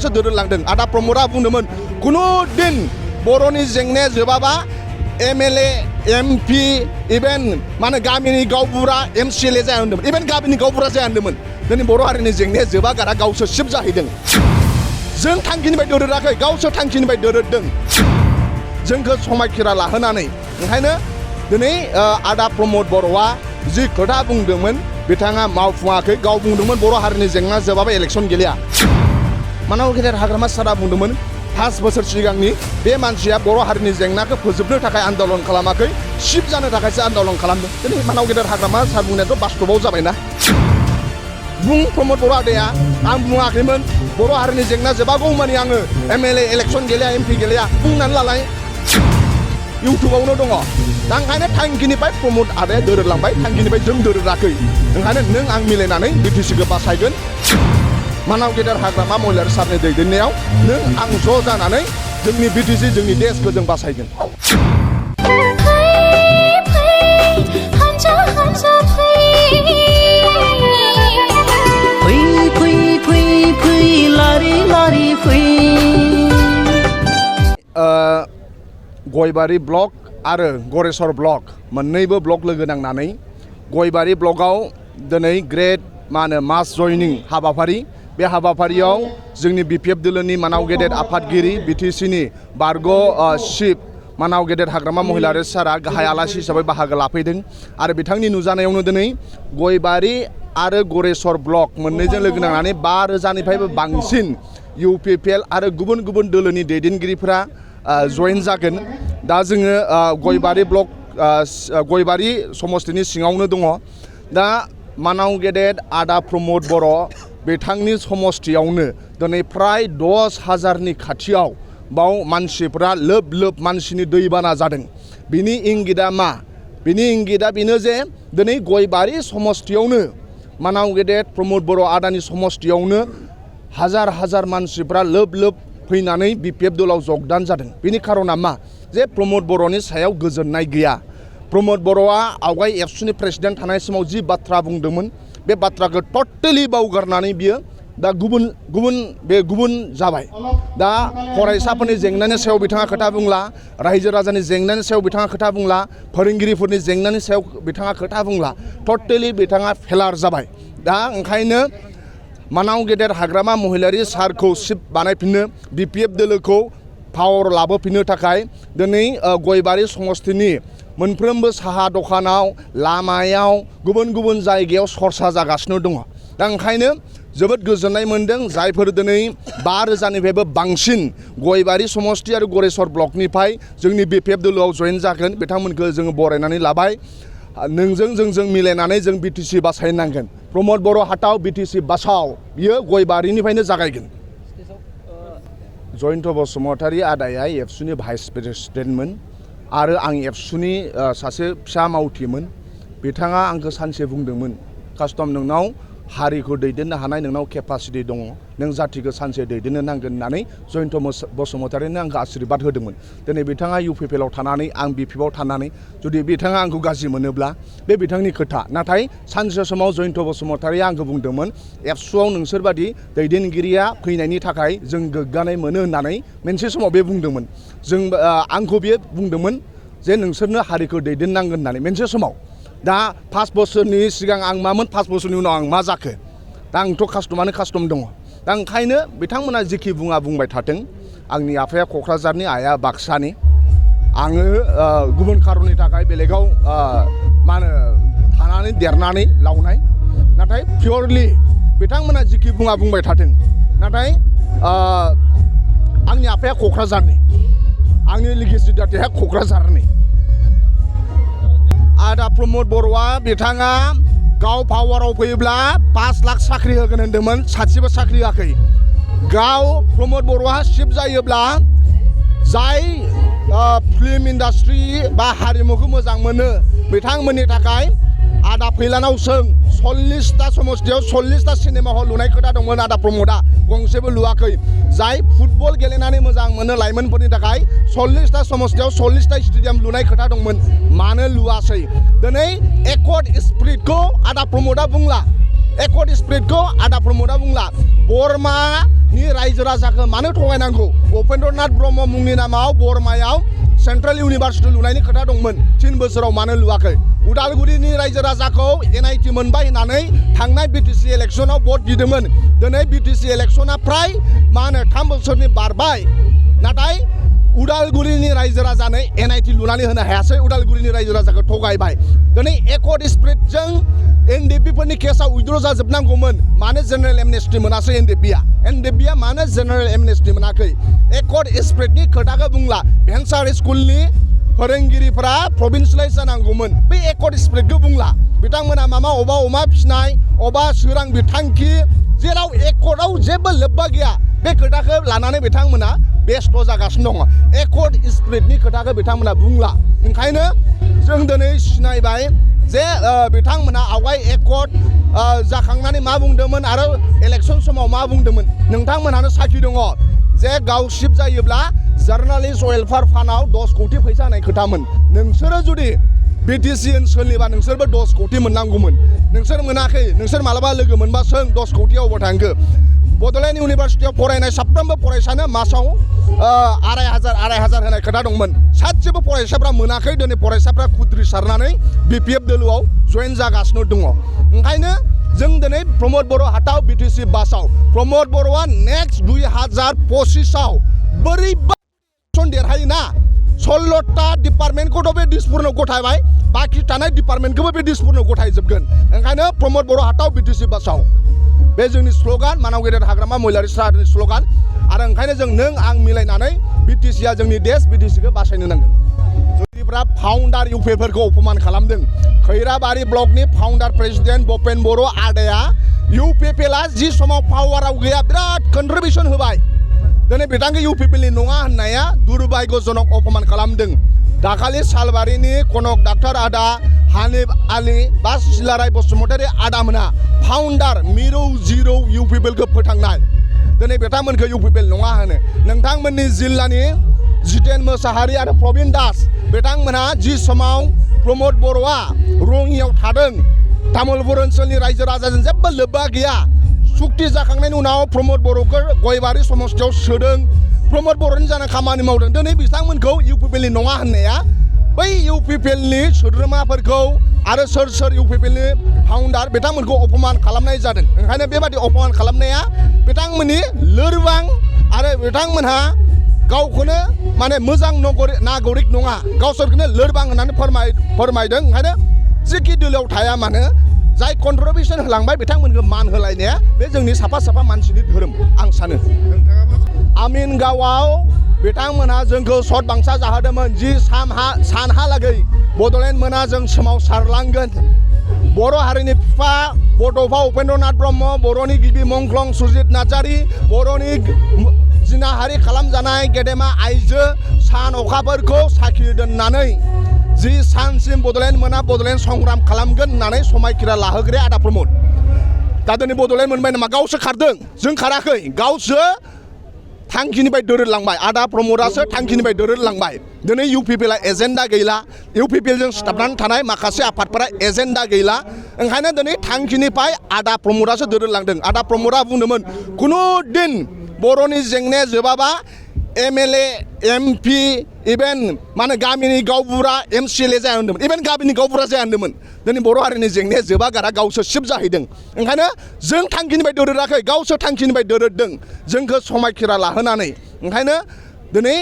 जेंनायावसो दोरोदलांदों आदा प्रमोदा बुंदोंमोन कुनु दिन बर'नि जेंनाया जोबाबा MLA MP इभेन माने गामिनि गावबुरा MCLA जाया होनदोंमोन इभेन गामिनि गावबुरा जाया होनदोंमोन दिनै बर' हारिनि जेंनाया जोबा गारा गावसो सिब जाहैदों जों थांखिनिफ्राय दोरोदाखै गावसो थांखिनिफ्राय दोरोददों जोंखौ समायखिरा लाहोनानै ओंखायनो दिनै आदा प्रमोद बर'आ जि खोथा बुंदोंमोन बिथाङा मावफुङाखै गाव बुंदोंमोन बर' हारिनि जेंना जोबाबा इलेक्सन गेलेया मानाव गेदेर हाग्रामा सारा बुंदोंमोन 5 बोसोर सिगांनि बे मानसिया बर' हारिनि जेंनाखौ फोजोबनो थाखाय आन्दोलन खालामाखै सिब जानो थाखायसो आन्दोलन खालामदों दिनै मानाव गेदेर हाग्रामा सार बुंनायाथ' बास्तबाव जाबायना बुं प्रमोद बर' आदाया आं बुङाखैमोन बर' हारिनि जेंना जोबागौ मानि आङो MLA इलेक्सन गेलेया MP गेलेया बुंनानै लालाय इउटुबावनो दङ दा ओंखायनो थांखिनिफ्राय प्रमोद आदाया दोरोदलांबाय थांखिनिफ्राय जों दोरोदाखै ओंखायनो नों आं मिलायनानै BTC-खौ बासायगोन मानाव गेदेर हाग्रामा महिलारि सारनि दैदेननायाव नों आं ज' जानानै जोंनि BTC जोंनि देशखौ जों बासायगोन गयबारि ब्लक आरो गरेस्वर ब्लक मोननैबो ब्लक लोगो नांनानै गयबारि ब्लकआव दिनै ग्रेट मास जयनिं हाबाफारि बे हाबाफारियाव जोंनि BPF दोलोनि मानाव गेदेर आफादगिरि BTC-नि बारग' चिफ मानाव गेदेर हाग्रामा महिलारि सारा गाहाय आलासि हिसाबै बाहागो लाफैदों आरो बिथांनि नुजानायावनो दिनै गयबारि आरो गरेस्वर ब्लक मोननैजों लोगो नांनानै 5,000निफ्रायबो बांसिन UPPL आरो गुबुन गुबुन दोलोनि दैदेनगिरिफोरा जयेन जागोन दा जोङो गयबारि ब्लक गयबारि समस्तिनि सिङावनो दङ दा मानाव गेदेर आदा प्रमोद बर' बिथांनि समस्तियावनो दिनै फ्राय 10,000नि खाथियाव बाव मानसिफ्रा लोब लोब मानसिनि दैबाना जादों बिनि इंगिता मा बिनि इंगिता बेनो जे दिनै गयबारि समस्तियावनो मानाव गेदेर प्रमोद बर' आदानि समस्तियावनो हाजार हाजार मानसिफ्रा लोब लोब फैनानै BPF दलाव जगदान जादों बिनि खारना मा जे प्रमोद बर'नि सायाव गोजोननाय गैया प्रमोद बर'आ आवगाय एबसुनि प्रेसिडेन्ट थानाय समाव जि बाथ्रा बुंदोंमोन बे बाथ्राखौ टटेलि बावगारनानै बियो दा गुबुन जाबाय दा फरायसाफोरनि जेंनानि सायाव बिथाङा खोथा बुंला रायजो राजानि जेंनानि सायाव बिथाङा खोथा बुंला फोरोंगिरिफोरनि जेंनानि सायाव बिथाङा खोथा बुंला टटेलि बिथाङा फेलार जाबाय दा ओंखायनो मानाव गेदेर हाग्रामा महिलारि सारखौ चिफ बानायफिननो BPF दोलोखौ पावर लाबोफिननो थाखाय दिनै गयबारि समस्तिनि मोनफ्रोमबो साहा दखानाव लामायाव गुबुन गुबुन जायगायाव सरसा जागासिनो दङ दा ओंखायनो जोबोद गोजोननाय मोनदों जायफोर दिनै 5,000निफ्रायबो बांसिन गयबारि समस्ति आरो गरेस्वर ब्लकनिफ्राय जोंनि BPF दोलोआव जयेन जागोन बिथांमोनखौ जोङो बरायनानै लाबाय नोंजों जोंजों मिलायनानै जों BTC बासायनांगोन प्रमोद बर' हाटाव BTC बासाव बियो गयबारिनिफ्रायनो जागायगोन जयन्त बसुमतारी आदाया एबसुनि भाइस प्रेसिडेन्टमोन आरो आं एबसुनि सासे फिसा मावथिमोन बिथाङा आंखौ सानसे बुंदोंमोन कास्टम नोंनाव हारिखौ दैदेननो हानाय नोंनाव केपासिटि दङ नों जातिखौ सानसे दैदेननो नांगोन होननानै जयन्त बसुमतारीनो आंखौ आशीर्बाद होदोंमोन दिनै बिथाङा UPPL-आव थानानै आं BPF-आव थानानै जुदि बिथाङा आंखौ गाज्रि मोनोब्ला बे बिथांनि खोथा नाथाय सानसे समाव जयन्त बसुमतारीया आंखौ बुंदोंमोन एबसुआव नोंसोरबादि दैदेनगिरिया फैनायनि थाखाय जों गोग्गानाय मोनो होननानै मोनसे समाव बे बुंदोंमोन जों आंखौ बे बुंदोंमोन जे नोंसोरनो हारिखौ दैदेननांगोन होननानै मोनसे समाव दा 5 बोसोरनि सिगां आं मामोन 5 बोसोरनि उनाव आं मा जाखो दा आंथ' कास्टमानो कास्टम दङ दा ओंखायनो बिथांमोना जिखि बुंबाय थाथों आंनि आफाया क'क्राझारनि आइया बाक्सानि आङो गुबुन खारननि थाखाय बेलेगाव मा होनो थानानै देरनानै लावनाय नाथाय पियरलि बिथांमोना जिखि बुंबाय थाथों नाथाय आंनि आफाया क'क्राझारनि आंनि लिगेसि दाथाया क'क्राझारनि आदा प्रमोद बर'आ बिथाङा गाव पावाराव फैयोब्ला 5 लाख साख्रि होगोन होनदोंमोन सासेबो साख्रि होआखै गाव प्रमोद बर'आ चिफ जायोब्ला जाय फिल्म इन्डास्ट्रि बा हारिमुखौ मोजां मोनो बिथांमोननि थाखाय आदा फैलानाव सों 40टा समस्तियाव 40टा सिनेमा हल लुनाय खोथा दंमोन आदा प्रमोदआ गंसेबो लुवाखै जाय फुटबल गेलेनानै मोजां मोनो लाइमोनफोरनि थाखाय 40टा समस्तियाव 40टा स्टेडियाम लुनाय खोथा दंमोन मानो लुवासै दिनै एकर्ड स्पिरिटखौ आदा प्रमोदआ बुंला एकर्ड स्पिरिटखौ आदा प्रमोदआ बुंला बरमा नि रायजो राजाखौ मानो थगायनांगौ उपेन्द्रनाथ ब्रह्म मुंनि नामाव बरमायाव सेन्ट्रेल इउनिभार्सिटि लुनायनि खोथा दंमोन 3 बोसोराव मानो लुवाखै उदालगुरिनि रायजो राजाखौ एनआईटी मोनबाय होननानै थांनाय बिटिसि इलेक्सनाव भट बिदोंमोन दिनै बिटिसि इलेक्सना फ्राय मा होनो 3 बोसोरनि बारबाय नाथाय उदालगुरिनि रायजो राजानो एनआईटी लुनानै होनो हायासै उदालगुरिनि रायजो राजाखौ थगायबाय दिनै एकर्ड स्पिरिटजों एनडिपिफोरनि केसआ उइद्र जाजोबनांगौमोन मानो जेनेरेल एमनेस्टि मोनासै एनडिपिआ मानो जेनेरेल एमनेस्टि मोनाखै एकर्ड स्पिरिटनि खोथाखौ बुंला भेन्सार स्कुलनि फोरोंगिरिफोरा प्रभिन्सियेलाइज जानांगौमोन बे एकर्ड स्पिरिटखौ बुंला बिथांमोना मामा अमा फिसिनाय अबा सोरां बिथांखि जेराव एकर्डआव जेबो लोब्बा गैया बे खोथाखौ लानानै बिथांमोना बेस्थ जागासिनो दङ एकर्ड स्पिरिटनि खोथाखौ बिथांमोना बुंला ओंखायनो जों दिनै सिनायबाय जे बिथांमोना आवगाय एकर्ड जाखांनानै मा बुंदोंमोन आरो इलेक्सन समाव मा बुंदोंमोन नोंथांमोनहानो साखि दङ जे गाव शिफ्ट जायोब्ला जार्नालिस्ट वेलफेयार फान्डआव 10 कोटी फैसा होनाय खोथामोन नोंसोरो जुदि बिटिसि ओनसोलनिबा नोंसोरबो 10 कोटी मोननांगौमोन नोंसोर मोनाखै नोंसोर मालाबा लोगो मोनबा सों 10 कोटीयाव अबाव थांखो बड'लेण्ड इउनिभार्सिटियाव फरायनाय साफ्रोमबो फरायसानो मासाव 2,500 होनाय खोथा दंमोन सासेबो फरायसाफ्रा मोनाखै दिनै फरायसाफ्रा खुद्रिसारनानै बिपिएफ दोलोआव जयेन जागासिनो दङ ओंखायनो जों दिनै प्रमोद बर' हाटाव बिटिसि बासाव प्रमोद बर'आ नेक्स्ट 2025आव बोरैबा देरहायोना 16टा डिपार्टमेन्टखौथ' बे दिसपुरनो गथायबाय बाखि थानाय डिपार्टमेन्टखौबो बे दिसपुरनो गथायजोबगोन ओंखायनो प्रमोद बर' हाटाव बिटिसि बासाव बे जोंनि स्ल'गान मानाव गेदेर हाग्रामा महिलारि साहानि स्ल'गान आरो ओंखायनो जों नों आं मिलायनानै बिटिसिआ जोंनि देश बिटिसिखौ बासायनो नांगोन जुदिफ्रा फाउन्डार इउपिएफोरखौ अपमान खालामदों खैराबारि ब्लकनि फाउन्डार प्रेसिडेन्ट भपेन बर' आदाया इउपिपिएलआ जि समाव पावाराव गैया बिराद कन्ट्रिबिउसन होबाय दिनै बिथांखौ इउपिपिएलनि नङा होननाया दुर्भाग्यजनक अपमान खालामदों दाखालि सालबारिनि कनक डाक्टर आदा हानिफ आली बा सिलाराय बसुमतारी आदामोना फाउन्डार मिरौ जिरौ इउपिपिएलखौ फोथांनाय दिनै बिथांमोनखौ इउपिपिएल नङा होनो नोंथांमोननि जिल्लानि जितेन मोसाहारि आरो प्रबिन दास बिथांमोनहा जि समाव प्रमोद बर'आ रङियाव थादों तामुलपुर ओनसोलनि रायजो राजाजों जेबो लोब्बा गैया सुक्ति जाखांनायनि उनाव प्रमोद बर'खौ गयबारि समस्तियाव सोदों प्रमोद बर'नि जाना खामानि मावदों दिनै बिथांमोनखौ इउपिपिएलनि नङा होननाया बै इउपिपिएलनि सोद्रोमाफोरखौ आरो सोर इउपिपिएलनि फाउन्डार बिथांमोनखौ अपमान खालामनाय जादों ओंखायनो बेबादि अपमान खालामनाया बिथांमोननि लोरबां आरो बिथांमोनहा गावखौनो माने मोजां नागरिक नङा गावसोरखौनो लोरबां होननानै फोरमायदों ओंखायनो जेखि दोलोआव थाया मानो जाय कन्ट्रिबिउसन होलांबाय बिथांमोनखौ मान होलायनाया बे जोंनि साफा मानसिनि धोरोम आं सानो आमिनगावआव बिथांमोनहा जोंखौ सत बांसा जाहोदोंमोन जि सानहालागै बड'लेण्ड मोना जों सोमावसारलांगोन बर' हारिनि बिफा बड'फा उपेन्द्रनाथ ब्रह्म बर'नि गिबि मंख्लं सुजित नार्जारी बर'नि जिनाहारि खालामजानाय गेदेमा आइजो सान अखाफोरखौ साखि दोननानै जि सानसिम बड'लेण्ड मोना बड'लेण्ड संग्राम खालामगोन होननानै समायखिरा लाहोग्राया आदा प्रमोद दा दिनै बड'लेण्ड मोनबाय नामा गावसो खारदों जों खाराखै गावसो थांखिनिफ्राय दोरोदलांबाय आदा प्रमोदासो थांखिनिफ्राय दोरोदलांबाय दिनै इउपिपिएलआ एजेन्डा गैला इउपिपिएलजों सिथाबनानै थानाय माखासे आफादफोरा एजेन्डा गैला ओंखायनो दिनै थांखिनिफ्राय आदा प्रमोदासो दोरोदलांदों आदा प्रमोदा बुंदोंमोन कुनु दिन बर'नि जेंनाया जोबाबा एमएलए एमपि इभेन माने गामिनि गावबुरा एमसिएलए जाया होनदोंमोन इभेन गामिनि गावबुरा जाया होनदोंमोन दिनै बर' हारिनि जेंनाया जोबा गारा गावसो शिफ्ट जाहैदों ओंखायनो जों थांखिनिफ्राय दोरोदाखै गावसो थांखिनिफ्राय दोरोदों जोंखौ समायखिरा लाहोनानै ओंखायनो दिनै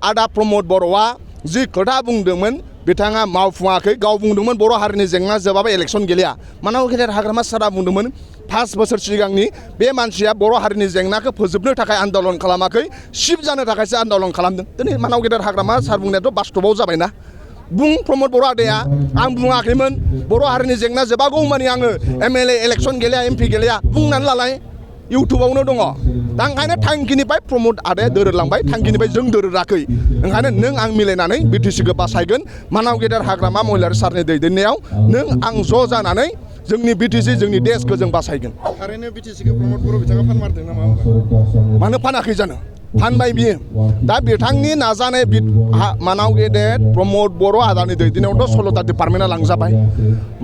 आदा प्रमोद बर'आ जि खोथा बुंदोंमोन बिथाङा मावफुङाखै गाव बुंदोंमोन बर' हारिनि जेंना जोबाबा इलेक्सन गेलेया मानाव गेदेर हाग्रामा सारा बुंदोंमोन 5 बोसोर सिगांनि बे मानसिया बर' हारिनि जेंनाखौ फोजोबनो थाखाय आन्दलन खालामाखै शिफ्ट जानो थाखायसो आन्दलन खालामदों दिनै मानाव गेदेर हाग्रामा सार बुंनायाथ' बास्तबाव जाबायना बुं प्रमोद बर' आदाया आं बुङाखैमोन बर' हारिनि जेंना जोबागौ मानि आङो एमएलए इलेक्सन गेलेया एमपि गेलेया बुंनानै लालाय इउटुबावनो दङ दा ओंखायनो थांखिनिफ्राय प्रमोद आदाया दोरोदलांबाय थांखिनिफ्राय जों दोरोदाखै ओंखायनो नों आं मिलायनानै बिटिसिखौ बासायगोन मानाव गेदेर हाग्रामा महिलारि सारनि दैदेननायाव नों आं ज' जानानै जोंनि बिटिसि जोंनि देशखौ जों बासायगोन थारैनो बिटिसिखौ प्रमोद बर' बिथाङा फानमारदों नामा मानो फानाखै जानो फानबाय बियो दा बिथांनि नाजानाय मानाव गेदेर प्रमोद बर' आदानि दैदेननायावथ' 16टा डिपार्टमेन्टआ लांजाबाय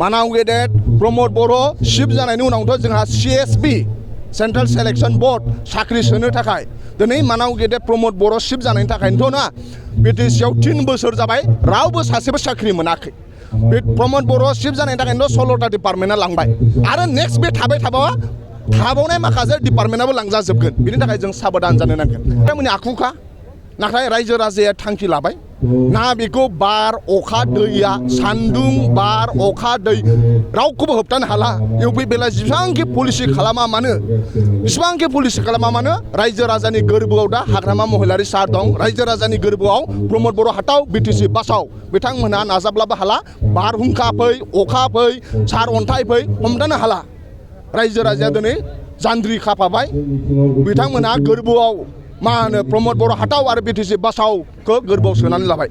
मानाव गेदेर प्रमोद बर' शिफ्ट जानायनि उनावथ' जोंहा सेन्ट्रेल सेलेक्शन बोर्ड साख्रि सोनो थाखाय दिनै मानाव गेदेर प्रमद बर' शिफ्ट जानायनि थाखायनोथ' ना बिटिसिआव 3 बोसोर जाबाय रावबो सासेबो साख्रि मोनाखै बे प्रमद बर' शिफ्ट जानायनि थाखायनोथ' 16टा डिपार्टमेन्टआ लांबाय आरो नेक्स्ट बे थाबावनाय माखासे डिपार्टमेन्टआबो लांजाजोबगोन बिनि थाखाय जों साबधान जानो नांगोन बिथांमोननि आखुखा नाथाय रायजो राजाया थांखि लाबाय ना बेखौ बार अखा दैया सान्दुं बार अखा दै रावखौबो होबथानो हाला इउपि बेला जेसेबांखि पलिसि खालामा मानो रायजो राजानि गोरबोआव दा हाग्रामा महिलारि सार दं रायजो राजानि गोरबोआव प्रमद बर' हाटाव बिटिसि बासाव बिथांमोनहा नाजाब्लाबो हाला बारहुंखा फै अखा फै सार अन्थाइ फै हमथानो हाला रायजो राजाया दिनै जान्ज्रि खाफाबाय बिथांमोनहा गोरबोआव मा होनो प्रमद बर' हाटाव आरो बिटिसि बासावखौ गोरबोआव सोनानै लाबाय